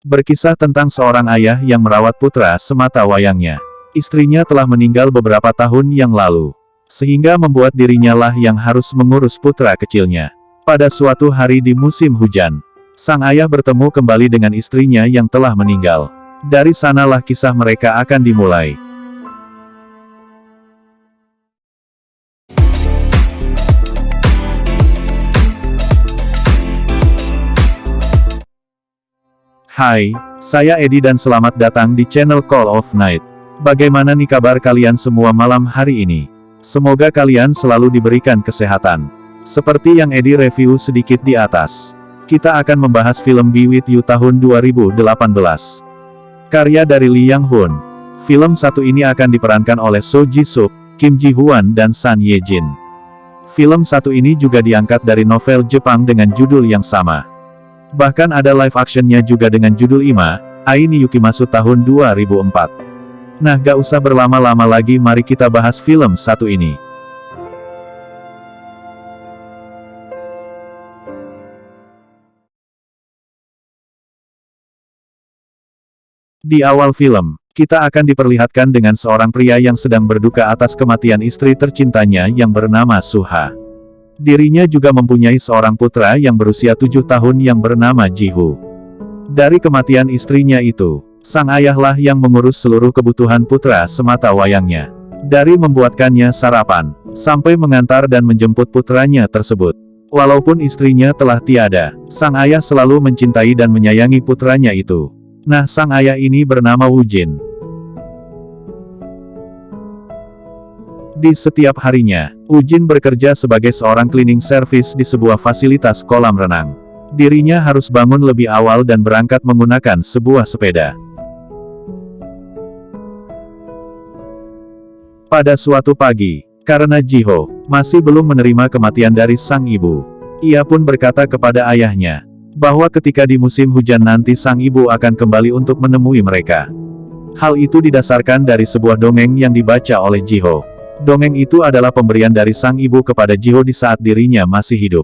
Berkisah tentang seorang ayah yang merawat putra semata wayangnya. Istrinya telah meninggal beberapa tahun yang lalu, sehingga membuat dirinya lah yang harus mengurus putra kecilnya. Pada suatu hari di musim hujan, sang ayah bertemu kembali dengan istrinya yang telah meninggal. Dari sanalah kisah mereka akan dimulai. Hai, saya Edi dan selamat datang di channel Call of Night. Bagaimana nih kabar kalian semua malam hari ini? Semoga kalian selalu diberikan kesehatan. Seperti yang Edi review sedikit di atas, kita akan membahas film Be With You tahun 2018. Karya dari Lee Yang Hun. Film satu ini akan diperankan oleh So Ji Suk, Kim Ji Hwan dan San Ye Jin. Film satu ini juga diangkat dari novel Jepang dengan judul yang sama. Bahkan ada live actionnya juga dengan judul Ima, Ai ni Yukimasu tahun 2004. Nah gak usah berlama-lama lagi, mari kita bahas film satu ini. Di awal film, kita akan diperlihatkan dengan seorang pria yang sedang berduka atas kematian istri tercintanya yang bernama Suha. Dirinya juga mempunyai seorang putra yang berusia 7 tahun yang bernama Ji-Hoo. Dari kematian istrinya itu, sang ayahlah yang mengurus seluruh kebutuhan putra semata wayangnya. Dari membuatkannya sarapan, sampai mengantar dan menjemput putranya tersebut. Walaupun istrinya telah tiada, sang ayah selalu mencintai dan menyayangi putranya itu. Nah, sang ayah ini bernama Woo Jin. Di setiap harinya, Woo Jin bekerja sebagai seorang cleaning service di sebuah fasilitas kolam renang. Dirinya harus bangun lebih awal dan berangkat menggunakan sebuah sepeda. Pada suatu pagi, karena Ji-Hoo masih belum menerima kematian dari sang ibu, ia pun berkata kepada ayahnya, bahwa ketika di musim hujan nanti sang ibu akan kembali untuk menemui mereka. Hal itu didasarkan dari sebuah dongeng yang dibaca oleh Ji-Hoo. Dongeng itu adalah pemberian dari sang ibu kepada Ji-Hoo di saat dirinya masih hidup.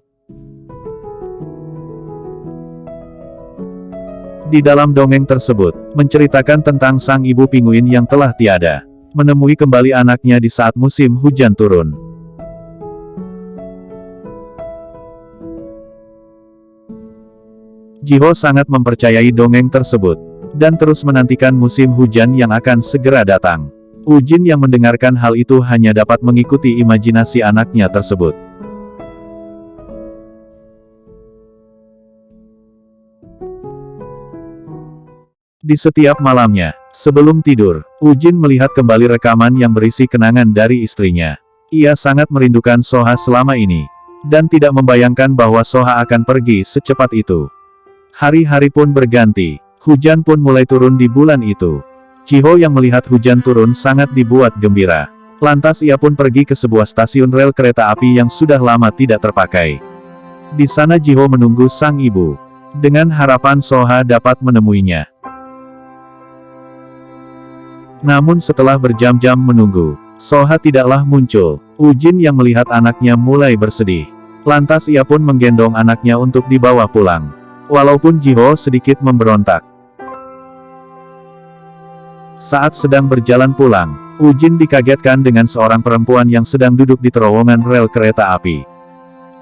Di dalam dongeng tersebut, menceritakan tentang sang ibu pinguin yang telah tiada, menemui kembali anaknya di saat musim hujan turun. Ji-Hoo sangat mempercayai dongeng tersebut, dan terus menantikan musim hujan yang akan segera datang. Woo Jin yang mendengarkan hal itu hanya dapat mengikuti imajinasi anaknya tersebut. Di setiap malamnya, sebelum tidur, Woo Jin melihat kembali rekaman yang berisi kenangan dari istrinya. Ia sangat merindukan Soha selama ini, dan tidak membayangkan bahwa Soha akan pergi secepat itu. Hari-hari pun berganti, hujan pun mulai turun di bulan itu. Ji-Hoo yang melihat hujan turun sangat dibuat gembira. Lantas ia pun pergi ke sebuah stasiun rel kereta api yang sudah lama tidak terpakai. Di sana Ji-Hoo menunggu sang ibu, dengan harapan Soha dapat menemuinya. Namun setelah berjam-jam menunggu, Soha tidaklah muncul. Woo Jin yang melihat anaknya mulai bersedih. Lantas ia pun menggendong anaknya untuk dibawa pulang. Walaupun Ji-Hoo sedikit memberontak. Saat sedang berjalan pulang, Woo Jin dikagetkan dengan seorang perempuan yang sedang duduk di terowongan rel kereta api.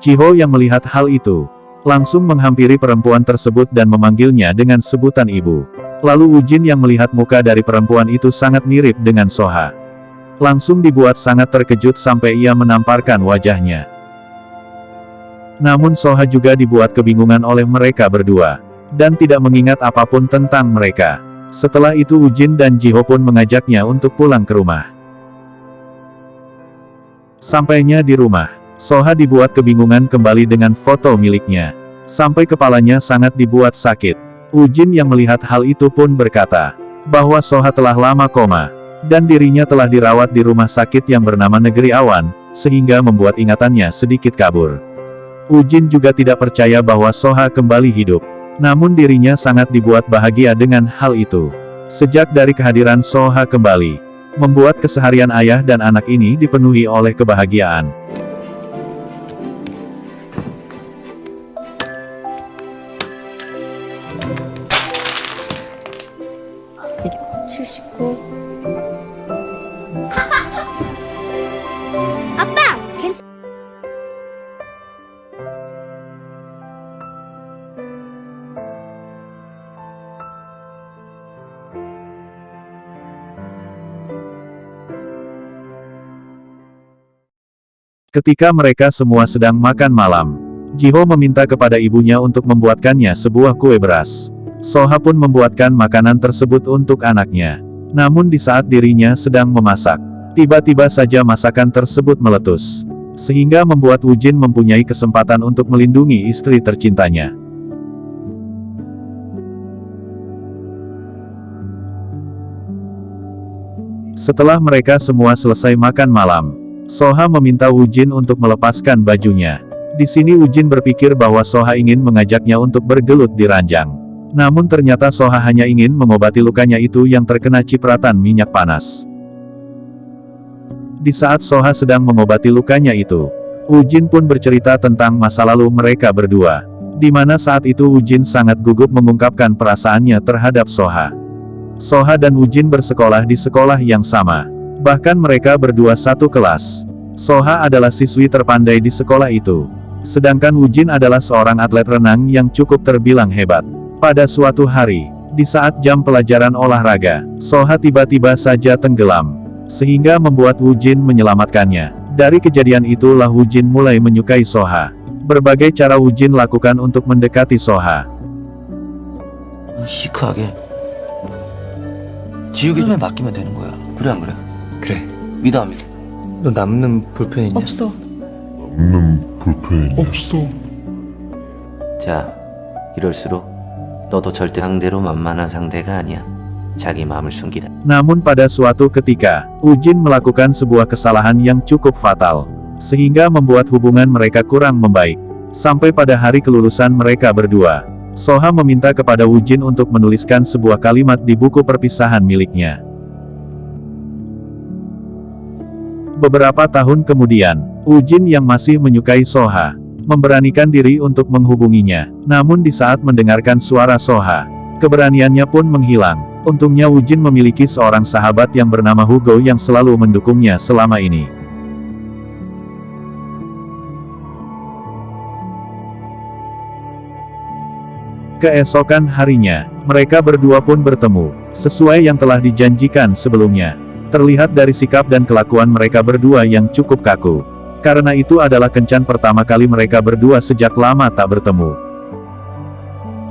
Ji-Hoo yang melihat hal itu, langsung menghampiri perempuan tersebut dan memanggilnya dengan sebutan ibu. Lalu Woo Jin yang melihat muka dari perempuan itu sangat mirip dengan Soha. Langsung dibuat sangat terkejut sampai ia menamparkan wajahnya. Namun Soha juga dibuat kebingungan oleh mereka berdua, dan tidak mengingat apapun tentang mereka. Setelah itu Woo Jin dan Ji-Hoo pun mengajaknya untuk pulang ke rumah. Sampainya di rumah, Soha dibuat kebingungan kembali dengan foto miliknya. Sampai kepalanya sangat dibuat sakit. Woo Jin yang melihat hal itu pun berkata, bahwa Soha telah lama koma, dan dirinya telah dirawat di rumah sakit yang bernama Negeri Awan, sehingga membuat ingatannya sedikit kabur. Woo Jin juga tidak percaya bahwa Soha kembali hidup. Namun dirinya sangat dibuat bahagia dengan hal itu. Sejak dari kehadiran Soha kembali, membuat keseharian ayah dan anak ini dipenuhi oleh kebahagiaan. 그리고 79. 아빠! 괜찮... Ketika mereka semua sedang makan malam, Jiho meminta kepada ibunya untuk membuatkannya sebuah kue beras. Soha pun membuatkan makanan tersebut untuk anaknya. Namun di saat dirinya sedang memasak, tiba-tiba saja masakan tersebut meletus. Sehingga membuat Woo-jin mempunyai kesempatan untuk melindungi istri tercintanya. Setelah mereka semua selesai makan malam, Soha meminta Woo-jin untuk melepaskan bajunya. Di sini Woo-jin berpikir bahwa Soha ingin mengajaknya untuk bergelut di ranjang. Namun ternyata Soha hanya ingin mengobati lukanya itu yang terkena cipratan minyak panas. Di saat Soha sedang mengobati lukanya itu, Woo-jin pun bercerita tentang masa lalu mereka berdua. Di mana saat itu Woo-jin sangat gugup mengungkapkan perasaannya terhadap Soha. Soha dan Woo-jin bersekolah di sekolah yang sama. Bahkan mereka berdua satu kelas. Soha adalah siswi terpandai di sekolah itu. Sedangkan Woo-jin adalah seorang atlet renang yang cukup terbilang hebat. Pada suatu hari, di saat jam pelajaran olahraga, Soha tiba-tiba saja tenggelam. Sehingga membuat Woo-jin menyelamatkannya. Dari kejadian itulah Woo-jin mulai menyukai Soha. Berbagai cara Woo-jin lakukan untuk mendekati Soha. 시크하게 지우개 좀 맡기면 되는 거야. 그래 안 그래? 그래. 믿어 안 믿어? 너 남는 볼펜 있냐? 없어. 없어. 자, 이럴수록 너도 절대 상대로 만만한 상대가 아니야. 자기 마음을 숨기다. Namun pada suatu ketika, Woo-jin melakukan sebuah kesalahan yang cukup fatal. Sehingga membuat hubungan mereka kurang membaik. Sampai pada hari kelulusan mereka berdua, Soha meminta kepada Woo-jin untuk menuliskan sebuah kalimat di buku perpisahan miliknya. Beberapa tahun kemudian, Woo-jin yang masih menyukai Soha, memberanikan diri untuk menghubunginya. Namun di saat mendengarkan suara Soha, keberaniannya pun menghilang. Untungnya Woo-jin memiliki seorang sahabat yang bernama Hugo yang selalu mendukungnya selama ini. Keesokan harinya, mereka berdua pun bertemu, sesuai yang telah dijanjikan sebelumnya. Terlihat dari sikap dan kelakuan mereka berdua yang cukup kaku. Karena itu adalah kencan pertama kali mereka berdua sejak lama tak bertemu.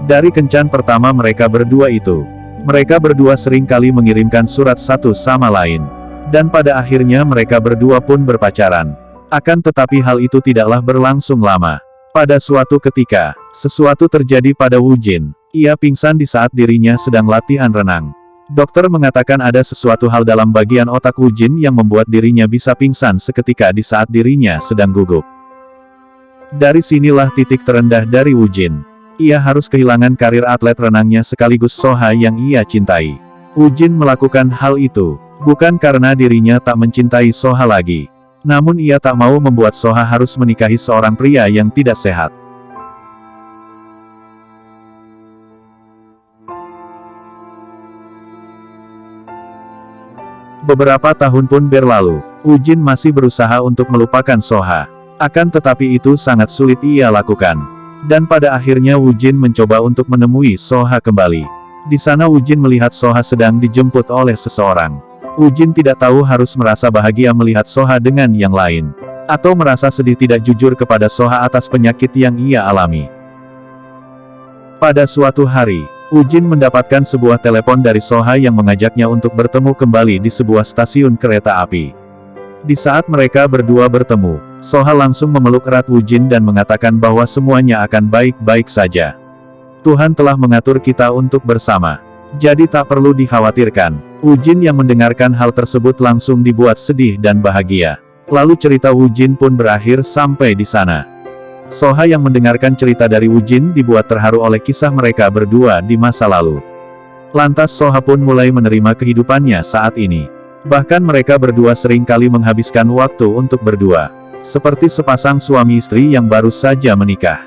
Dari kencan pertama mereka berdua itu, mereka berdua sering kali mengirimkan surat satu sama lain. Dan pada akhirnya mereka berdua pun berpacaran. Akan tetapi hal itu tidaklah berlangsung lama. Pada suatu ketika, sesuatu terjadi pada Woo-jin. Ia pingsan di saat dirinya sedang latihan renang. Dokter mengatakan ada sesuatu hal dalam bagian otak Woo-jin yang membuat dirinya bisa pingsan seketika di saat dirinya sedang gugup. Dari sinilah titik terendah dari Woo-jin. Ia harus kehilangan karir atlet renangnya sekaligus Soha yang ia cintai. Woo-jin melakukan hal itu, bukan karena dirinya tak mencintai Soha lagi. Namun ia tak mau membuat Soha harus menikahi seorang pria yang tidak sehat. Beberapa tahun pun berlalu, Woo-jin masih berusaha untuk melupakan Soha. Akan tetapi itu sangat sulit ia lakukan. Dan pada akhirnya Woo-jin mencoba untuk menemui Soha kembali. Di sana Woo-jin melihat Soha sedang dijemput oleh seseorang. Woo-jin tidak tahu harus merasa bahagia melihat Soha dengan yang lain. Atau merasa sedih tidak jujur kepada Soha atas penyakit yang ia alami. Pada suatu hari, Woo-jin mendapatkan sebuah telepon dari Soha yang mengajaknya untuk bertemu kembali di sebuah stasiun kereta api. Di saat mereka berdua bertemu, Soha langsung memeluk erat Woo-jin dan mengatakan bahwa semuanya akan baik-baik saja. Tuhan telah mengatur kita untuk bersama. Jadi tak perlu dikhawatirkan. Woo-jin yang mendengarkan hal tersebut langsung dibuat sedih dan bahagia. Lalu cerita Woo-jin pun berakhir sampai di sana. Soha yang mendengarkan cerita dari Woo-jin dibuat terharu oleh kisah mereka berdua di masa lalu. Lantas Soha pun mulai menerima kehidupannya saat ini. Bahkan mereka berdua sering kali menghabiskan waktu untuk berdua. Seperti sepasang suami istri yang baru saja menikah.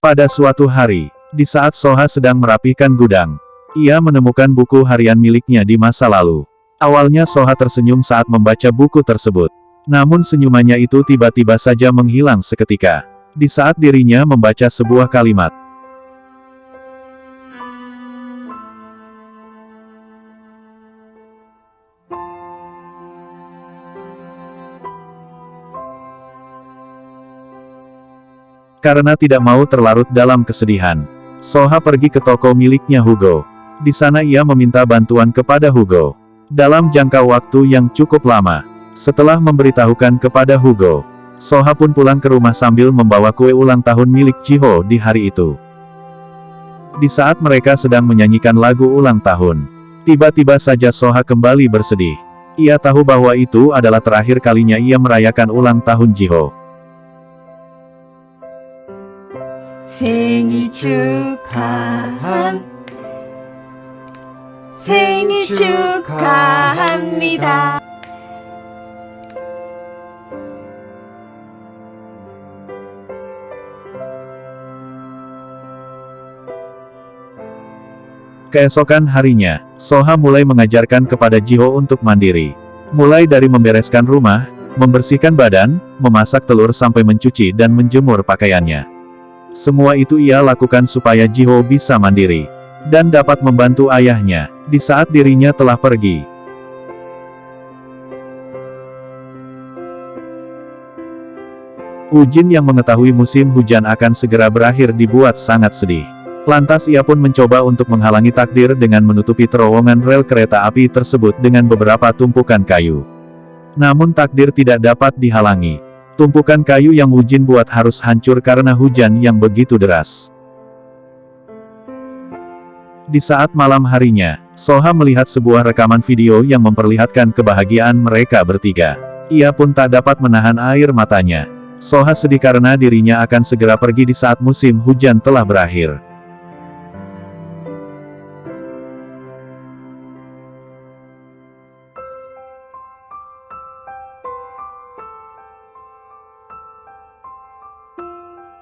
Pada suatu hari, di saat Soha sedang merapihkan gudang, ia menemukan buku harian miliknya di masa lalu. Awalnya Soha tersenyum saat membaca buku tersebut. Namun senyumannya itu tiba-tiba saja menghilang seketika. Di saat dirinya membaca sebuah kalimat. Karena tidak mau terlarut dalam kesedihan, Soha pergi ke toko miliknya Hugo. Di sana ia meminta bantuan kepada Hugo. Dalam jangka waktu yang cukup lama, setelah memberitahukan kepada Hugo, Soha pun pulang ke rumah sambil membawa kue ulang tahun milik Jiho di hari itu. Di saat mereka sedang menyanyikan lagu ulang tahun, tiba-tiba saja Soha kembali bersedih. Ia tahu bahwa itu adalah terakhir kalinya ia merayakan ulang tahun Jiho. 생일 축하합니다. Keesokan harinya, Soha mulai mengajarkan kepada Jiho untuk mandiri. Mulai dari membereskan rumah, membersihkan badan, memasak telur sampai mencuci dan menjemur pakaiannya. Semua itu ia lakukan supaya Jiho bisa mandiri dan dapat membantu ayahnya di saat dirinya telah pergi. Ujin yang mengetahui musim hujan akan segera berakhir dibuat sangat sedih. Lantas ia pun mencoba untuk menghalangi takdir dengan menutupi terowongan rel kereta api tersebut dengan beberapa tumpukan kayu. Namun takdir tidak dapat dihalangi. Tumpukan kayu yang Ujin buat harus hancur karena hujan yang begitu deras. Di saat malam harinya, Soha melihat sebuah rekaman video yang memperlihatkan kebahagiaan mereka bertiga. Ia pun tak dapat menahan air matanya. Soha sedih karena dirinya akan segera pergi di saat musim hujan telah berakhir.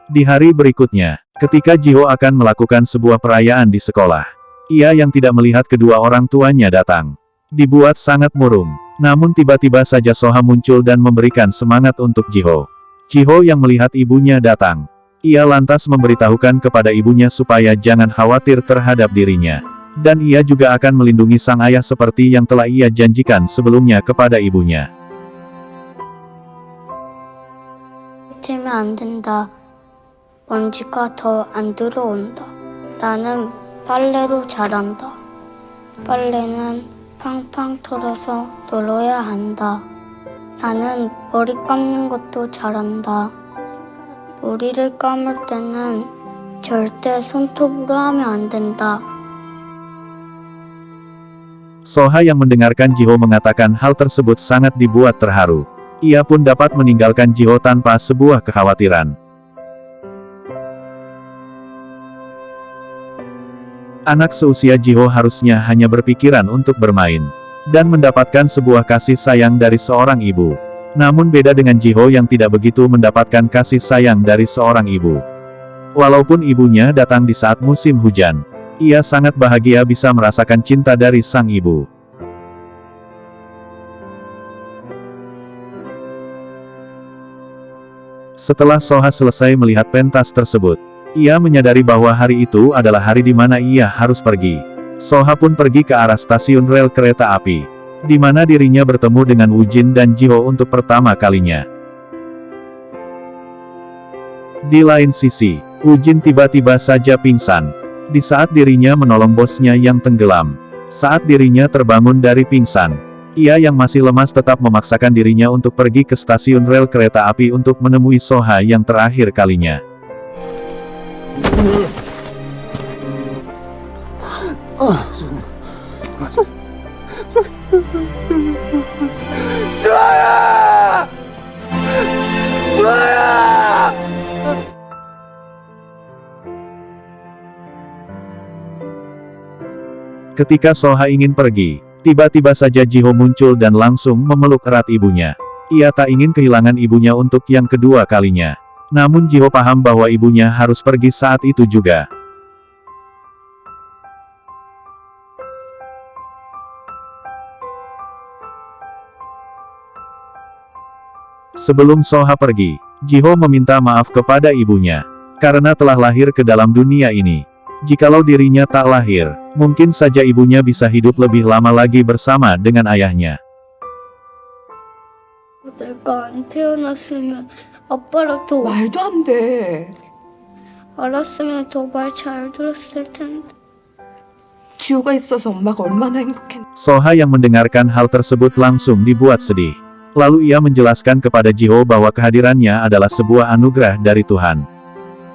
Di hari berikutnya, ketika Jiho akan melakukan sebuah perayaan di sekolah, ia yang tidak melihat kedua orang tuanya datang. Dibuat sangat murung. Namun tiba-tiba saja Soha muncul dan memberikan semangat untuk Jiho. Jiho yang melihat ibunya datang. Ia lantas memberitahukan kepada ibunya supaya jangan khawatir terhadap dirinya. Dan ia juga akan melindungi sang ayah seperti yang telah ia janjikan sebelumnya kepada ibunya. 틀면 안 된다. 먼지가 더 안 들어온다. 나는 빨래도 잘한다. 빨래는 팡팡 털어서 널어야 한다. 나는 머리 감는 것도 잘한다. 머리를 감을 때는 절대 손톱으로 하면 안 된다. Soha yang mendengarkan Jiho mengatakan hal tersebut sangat dibuat terharu. Ia pun dapat meninggalkan Jiho tanpa sebuah kekhawatiran. Anak seusia Jiho harusnya hanya berpikiran untuk bermain dan mendapatkan sebuah kasih sayang dari seorang ibu. Namun beda dengan Jiho yang tidak begitu mendapatkan kasih sayang dari seorang ibu. Walaupun ibunya datang di saat musim hujan, ia sangat bahagia bisa merasakan cinta dari sang ibu. Setelah Soha selesai melihat pentas tersebut, ia menyadari bahwa hari itu adalah hari di mana ia harus pergi. Soha pun pergi ke arah stasiun rel kereta api, di mana dirinya bertemu dengan Ujin dan Jiho untuk pertama kalinya. Di lain sisi, Ujin tiba-tiba saja pingsan, di saat dirinya menolong bosnya yang tenggelam. Saat dirinya terbangun dari pingsan, ia yang masih lemas tetap memaksakan dirinya untuk pergi ke stasiun rel kereta api untuk menemui Soha yang terakhir kalinya. Ketika Soha ingin pergi, tiba-tiba saja Jiho muncul dan langsung memeluk erat ibunya. Ia tak ingin kehilangan ibunya untuk yang kedua kalinya. Namun Jiho paham bahwa ibunya harus pergi saat itu juga. Sebelum Soha pergi, Jiho meminta maaf kepada ibunya, karena telah lahir ke dalam dunia ini. Jikalau dirinya tak lahir, mungkin saja ibunya bisa hidup lebih lama lagi bersama dengan ayahnya. 내가 안 태어났으면 아빠랑 더 말도 안 돼. 알았으면 더 말 잘 들었을 텐데. 지호가 있어서 엄마가 얼마나 행복했. Soha yang mendengarkan hal tersebut langsung dibuat sedih. Lalu ia menjelaskan kepada Jiho bahwa kehadirannya adalah sebuah anugerah dari Tuhan.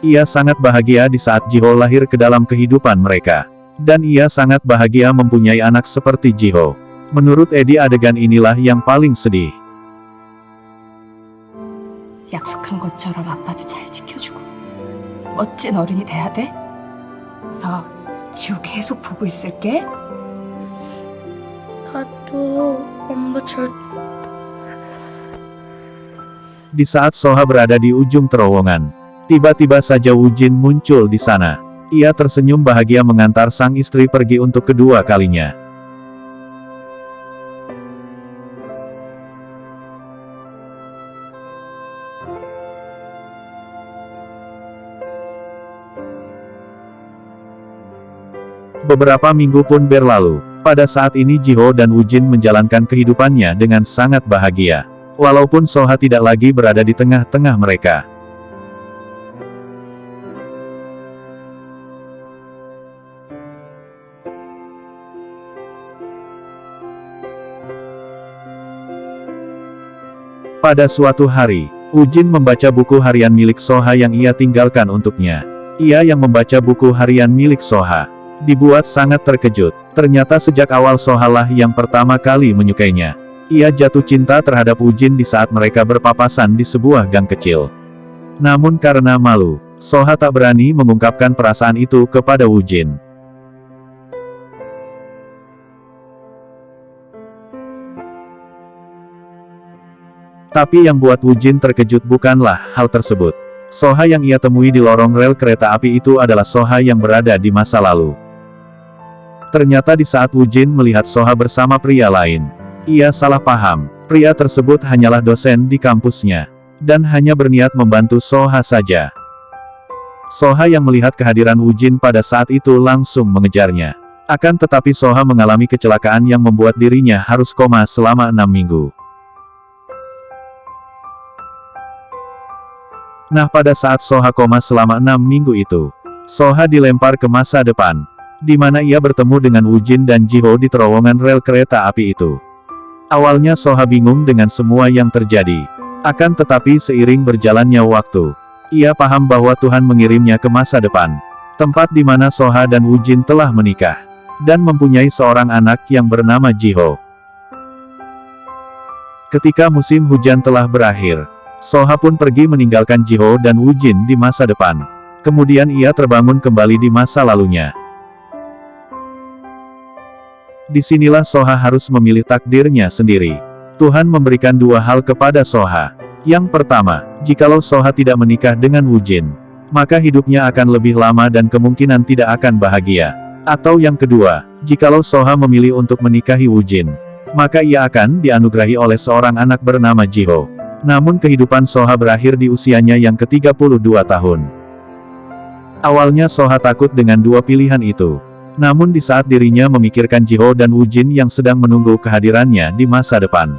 Ia sangat bahagia di saat Jiho lahir ke dalam kehidupan mereka. Dan ia sangat bahagia mempunyai anak seperti Jiho. Menurut Eddie, adegan inilah yang paling sedih. 약속한 것처럼 아빠도 잘 지켜주고 멋진 어른이 돼야 돼. 그래서 지호 계속 보고 있을게. 나도 엄마 절 Di saat Soha berada di ujung terowongan, tiba-tiba saja Woo-jin muncul di sana. Ia tersenyum bahagia mengantar sang istri pergi untuk kedua kalinya. Beberapa minggu pun berlalu. Pada saat ini Jiho dan Woo-jin menjalankan kehidupannya dengan sangat bahagia. Walaupun Soha tidak lagi berada di tengah-tengah mereka. Pada suatu hari, Woo-jin membaca buku harian milik Soha yang ia tinggalkan untuknya. Ia yang membaca buku harian milik Soha dibuat sangat terkejut. Ternyata sejak awal Soha lah yang pertama kali menyukainya. Ia jatuh cinta terhadap Woo-jin di saat mereka berpapasan di sebuah gang kecil. Namun karena malu, Soha tak berani mengungkapkan perasaan itu kepada Woo-jin. Tapi yang buat Woo-jin terkejut bukanlah hal tersebut. Soha yang ia temui di lorong rel kereta api itu adalah Soha yang berada di masa lalu. Ternyata di saat Woo-jin melihat Soha bersama pria lain, ia salah paham. Pria tersebut hanyalah dosen di kampusnya, dan hanya berniat membantu Soha saja. Soha yang melihat kehadiran Woo-jin pada saat itu langsung mengejarnya. Akan tetapi Soha mengalami kecelakaan yang membuat dirinya harus koma selama 6 minggu. Nah, pada saat Soha koma selama 6 minggu itu, Soha dilempar ke masa depan, di mana ia bertemu dengan Woo-jin dan Jiho di terowongan rel kereta api itu. Awalnya Soha bingung dengan semua yang terjadi. Akan tetapi seiring berjalannya waktu, ia paham bahwa Tuhan mengirimnya ke masa depan. Tempat di mana Soha dan Woo-jin telah menikah, dan mempunyai seorang anak yang bernama Jiho. Ketika musim hujan telah berakhir, Soha pun pergi meninggalkan Jiho dan Woo-jin di masa depan. Kemudian ia terbangun kembali di masa lalunya. Disinilah Soha harus memilih takdirnya sendiri. Tuhan memberikan dua hal kepada Soha. Yang pertama, jikalau Soha tidak menikah dengan Woo-jin, maka hidupnya akan lebih lama dan kemungkinan tidak akan bahagia. Atau yang kedua, jikalau Soha memilih untuk menikahi Woo-jin, maka ia akan dianugerahi oleh seorang anak bernama Jiho. Namun kehidupan Soha berakhir di usianya yang ke-32 tahun. Awalnya Soha takut dengan dua pilihan itu. Namun di saat dirinya memikirkan Jiho dan Woo-jin yang sedang menunggu kehadirannya di masa depan,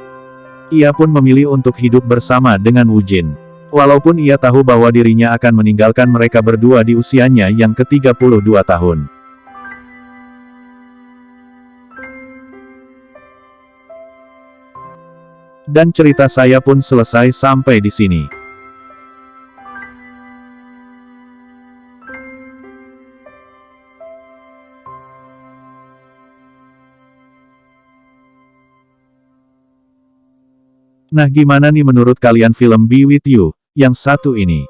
ia pun memilih untuk hidup bersama dengan Woo-jin. Walaupun ia tahu bahwa dirinya akan meninggalkan mereka berdua di usianya yang ke-32 tahun. Dan cerita saya pun selesai sampai di sini. Nah, gimana nih menurut kalian film Be With You, yang satu ini?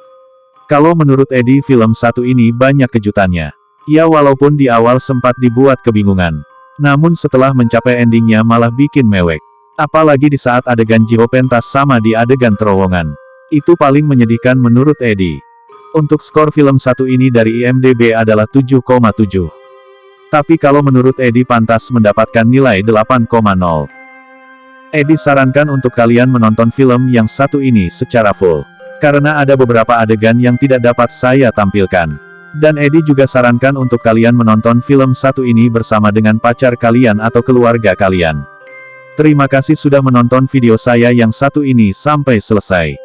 Kalau menurut Eddie, film satu ini banyak kejutannya. Ya, walaupun di awal sempat dibuat kebingungan, namun setelah mencapai endingnya malah bikin mewek. Apalagi di saat adegan Jiho pentas sama di adegan terowongan. Itu paling menyedihkan menurut Edi. Untuk skor film satu ini dari IMDb adalah 7,7. Tapi kalau menurut Edi pantas mendapatkan nilai 8,0. Edi sarankan untuk kalian menonton film yang satu ini secara full. Karena ada beberapa adegan yang tidak dapat saya tampilkan. Dan Edi juga sarankan untuk kalian menonton film satu ini bersama dengan pacar kalian atau keluarga kalian. Terima kasih sudah menonton video saya yang satu ini sampai selesai.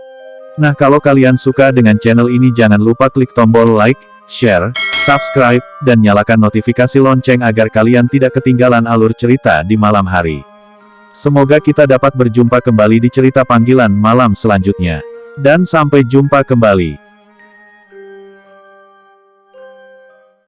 Nah, kalau kalian suka dengan channel ini jangan lupa klik tombol like, share, subscribe, dan nyalakan notifikasi lonceng agar kalian tidak ketinggalan alur cerita di malam hari. Semoga kita dapat berjumpa kembali di cerita panggilan malam selanjutnya. Dan sampai jumpa kembali.